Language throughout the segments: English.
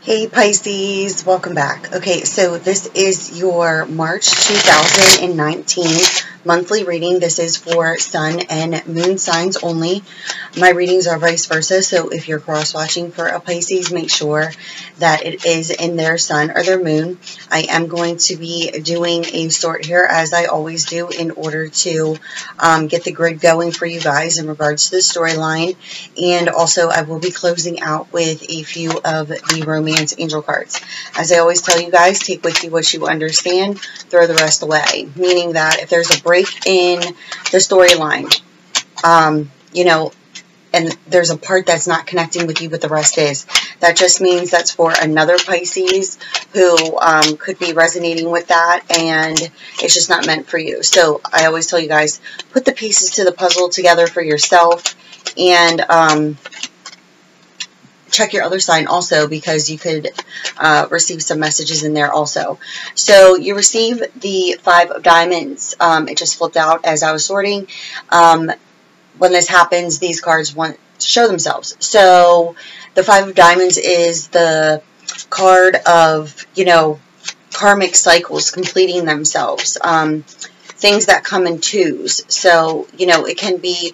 Hey Pisces, welcome back. Okay, so this is your March 2019 monthly reading. This is for sun and moon signs only. My readings are vice versa, so if you're cross-watching for a Pisces, make sure that it is in their sun or their moon. I am going to be doing a sort here, as I always do, in order to get the grid going for you guys in regards to the storyline. And also, I will be closing out with a few of the romance angel cards. As I always tell you guys, take with you what you understand, throw the rest away. Meaning that if there's a break in the storyline, and there's a part that's not connecting with you, but the rest is, that just means that's for another Pisces who could be resonating with that, and it's just not meant for you. So I always tell you guys, put the pieces to the puzzle together for yourself, and check your other sign also, because you could receive some messages in there also. So you receive the 5 of diamonds. It just flipped out as I was sorting. When this happens, these cards want to show themselves. So the 5 of diamonds is the card of, karmic cycles completing themselves. Things that come in twos. So, it can be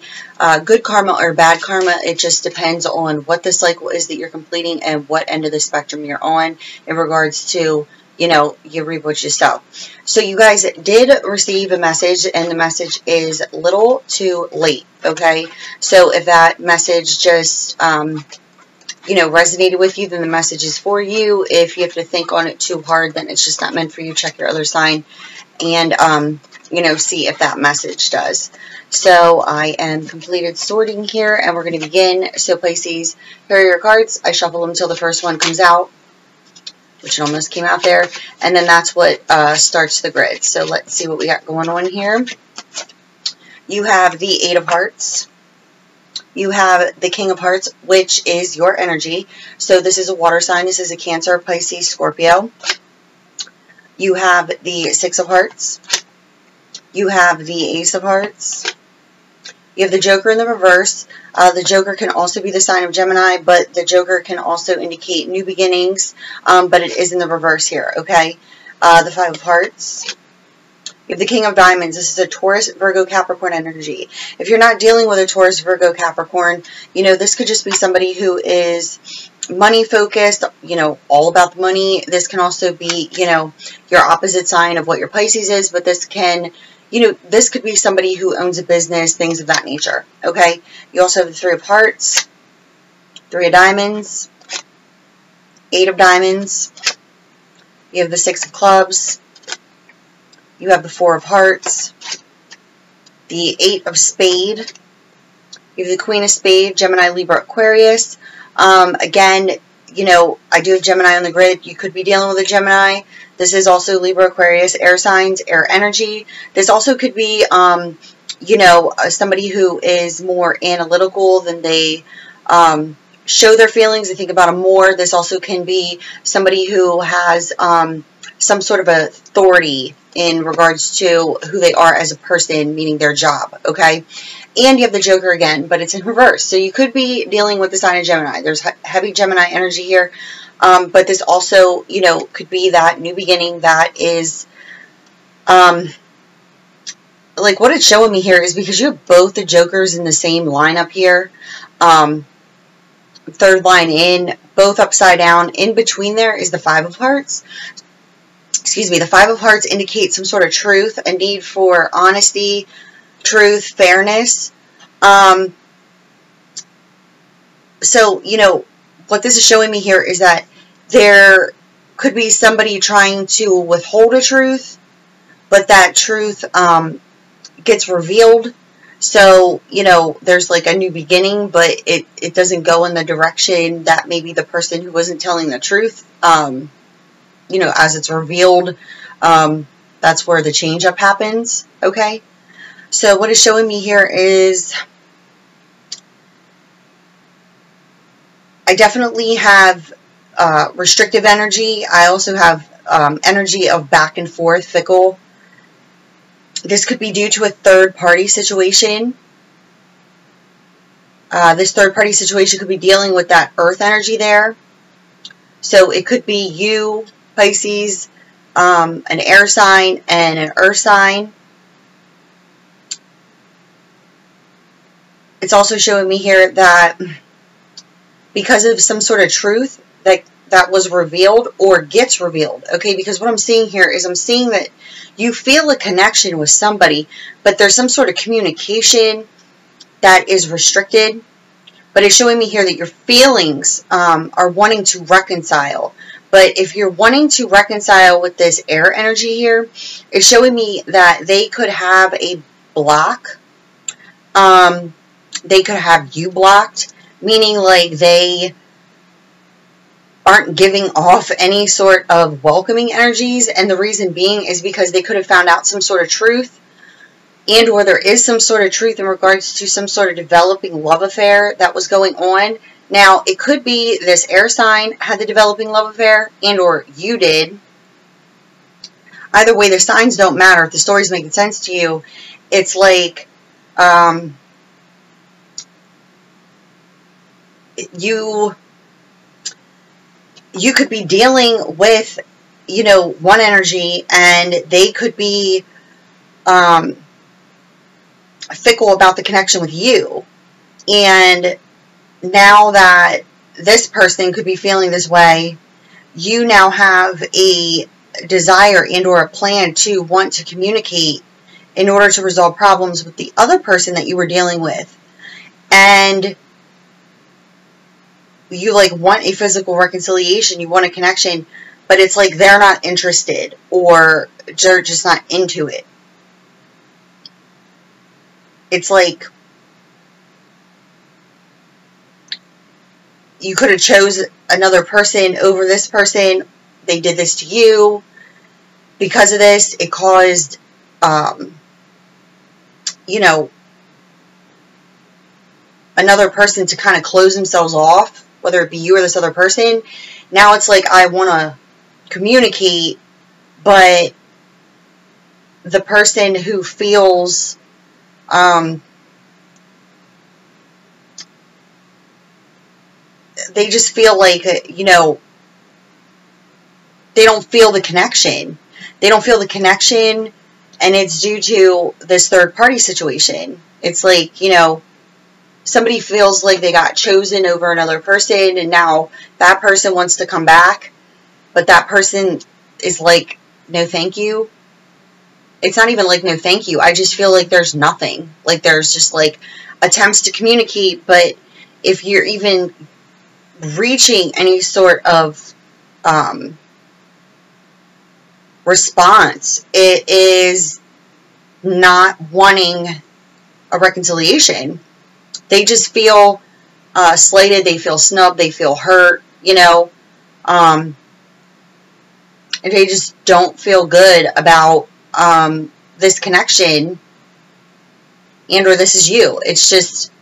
good karma or bad karma. It just depends on what the cycle is that you're completing and what end of the spectrum you're on in regards to, you reap what you sow. So you guys did receive a message, and the message is little too late, okay? So if that message just, resonated with you, then the message is for you. If you have to think on it too hard, then it's just not meant for you. Check your other sign and, see if that message does. So I am completed sorting here, and we're going to begin. So Pisces, here are your cards. I shuffle them until the first one comes out, which almost came out there, and then that's what starts the grid. So let's see what we got going on here. You have the 8 of Hearts. You have the King of Hearts, which is your energy. So this is a water sign. This is a Cancer, Pisces, Scorpio. You have the 6 of Hearts. You have the Ace of Hearts. You have the Joker in the reverse. The Joker can also be the sign of Gemini, but the Joker can also indicate new beginnings, but it is in the reverse here, okay? The 5 of Hearts. You have the King of Diamonds. This is a Taurus, Virgo, Capricorn energy. If you're not dealing with a Taurus, Virgo, Capricorn, this could just be somebody who is money focused, all about the money. This can also be, your opposite sign of what your Pisces is, but this can... this could be somebody who owns a business, things of that nature, okay? You also have the 3 of Hearts, 3 of Diamonds, 8 of Diamonds. You have the 6 of Clubs. You have the 4 of Hearts, the 8 of Spade. You have the Queen of Spade, Gemini, Libra, Aquarius. Again, I do have Gemini on the grid. You could be dealing with a Gemini. This is also Libra, Aquarius, air signs, air energy. This also could be, somebody who is more analytical than they show their feelings. They think about them more. This also can be somebody who has some sort of authority in regards to who they are as a person, meaning their job, okay? And you have the Joker again, but it's in reverse. So you could be dealing with the sign of Gemini. There's heavy Gemini energy here. But this also, could be that new beginning that is, like what it's showing me here is because you have both the Jokers in the same lineup here. Third line in, both upside down. In between there is the 5 of Hearts. Excuse me, the 5 of Hearts indicates some sort of truth, a need for honesty, truth, fairness. So, what this is showing me here is that there could be somebody trying to withhold a truth, but that truth gets revealed. So, there's like a new beginning, but it doesn't go in the direction that maybe the person who wasn't telling the truth, as it's revealed, that's where the change up happens, okay? So what is showing me here is I definitely have restrictive energy. I also have energy of back and forth, fickle. This could be due to a third-party situation. This third-party situation could be dealing with that earth energy there. So it could be you, Pisces, an air sign, and an earth sign. It's also showing me here that because of some sort of truth that was revealed or gets revealed, okay? Because what I'm seeing here is I'm seeing that you feel a connection with somebody, but there's some sort of communication that is restricted. But it's showing me here that your feelings are wanting to reconcile. But if you're wanting to reconcile with this air energy here, it's showing me that they could have a block. They could have you blocked, meaning like they aren't giving off any sort of welcoming energies. And the reason being is because they could have found out some sort of truth, and or there is some sort of truth in regards to some sort of developing love affair that was going on. Now, it could be this air sign had the developing love affair, and or you did. Either way, the signs don't matter. If the story's making sense to you, it's like you could be dealing with, you know, one energy, and they could be fickle about the connection with you. And now that this person could be feeling this way, you now have a desire and or a plan to want to communicate in order to resolve problems with the other person that you were dealing with. And you like want a physical reconciliation, you want a connection, but it's like they're not interested or they're just not into it. It's like you could have chose another person over this person. They did this to you. Because of this, it caused, you know, another person to kind of close themselves off, whether it be you or this other person. Now it's like, I want to communicate, but the person who feels they just feel like, you know, they don't feel the connection. They don't feel the connection, and it's due to this third party situation. It's like, you know, somebody feels like they got chosen over another person, and now that person wants to come back, but that person is like, no thank you. It's not even like no thank you. I just feel like there's nothing. Like there's just like attempts to communicate, but if you're even reaching any sort of response, it is not wanting a reconciliation. They just feel slighted, they feel snubbed, they feel hurt, you know, and they just don't feel good about this connection, and or this is you. It's just,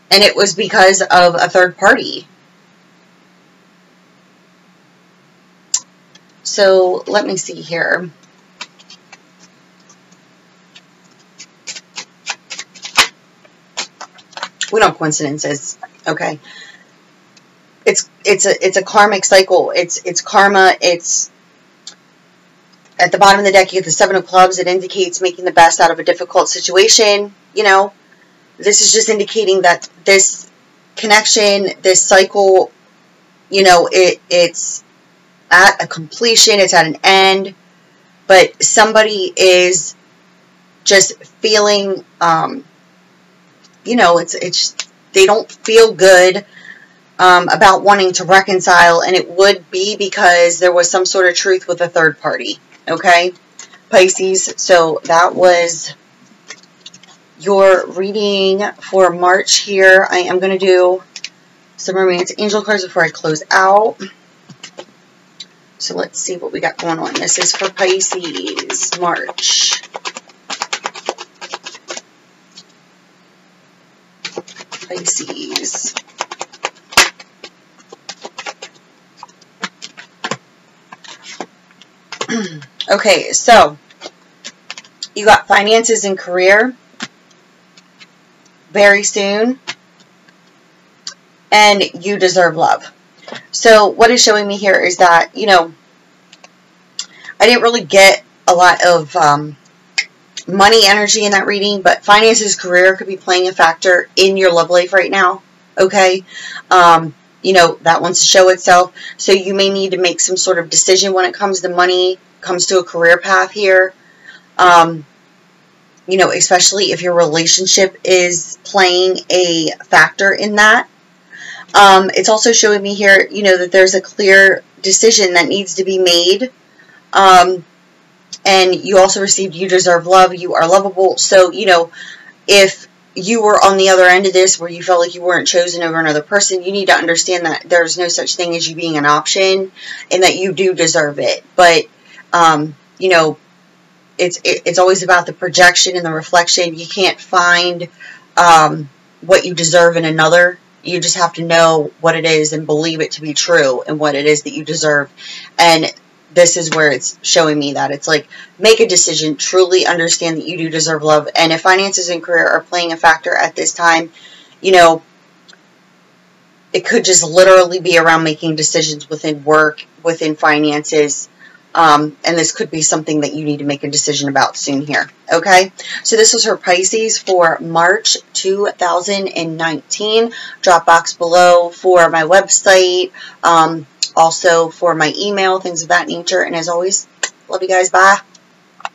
and it was because of a third party. So let me see here. We don't have coincidences, okay? It's a karmic cycle. It's karma. It's at the bottom of the deck. You get the Seven of Clubs. It indicates making the best out of a difficult situation. You know, this is just indicating that this connection, this cycle, you know, it's at a completion. It's at an end. But somebody is just feeling, you know, it's they don't feel good about wanting to reconcile, and it would be because there was some sort of truth with a third party. Okay, Pisces. So that was your reading for March here. I am going to do some romance angel cards before I close out. So let's see what we got going on. This is for Pisces, March. Pisces. Okay, so you got finances and career very soon. and you deserve love. So what is showing me here is that, you know, I didn't really get a lot of money energy in that reading, but finances, career could be playing a factor in your love life right now, okay? You know, that wants to show itself. So you may need to make some sort of decision when it comes to money, comes to a career path here. You know, especially if your relationship is playing a factor in that. It's also showing me here, you know, that there's a clear decision that needs to be made. And you also received you deserve love, you are lovable. So, you know, if you were on the other end of this where you felt like you weren't chosen over another person, you need to understand that there's no such thing as you being an option and that you do deserve it. But, you know, it's always about the projection and the reflection. You can't find what you deserve in another. You just have to know what it is and believe it to be true and what it is that you deserve. And this is where it's showing me that it's like, make a decision, truly understand that you do deserve love. And if finances and career are playing a factor at this time, you know, it could just literally be around making decisions within work, within finances. And this could be something that you need to make a decision about soon here. Okay. So this was for Pisces for March 2019. Drop box below for my website. Also for my email, things of that nature. And as always, love you guys. Bye.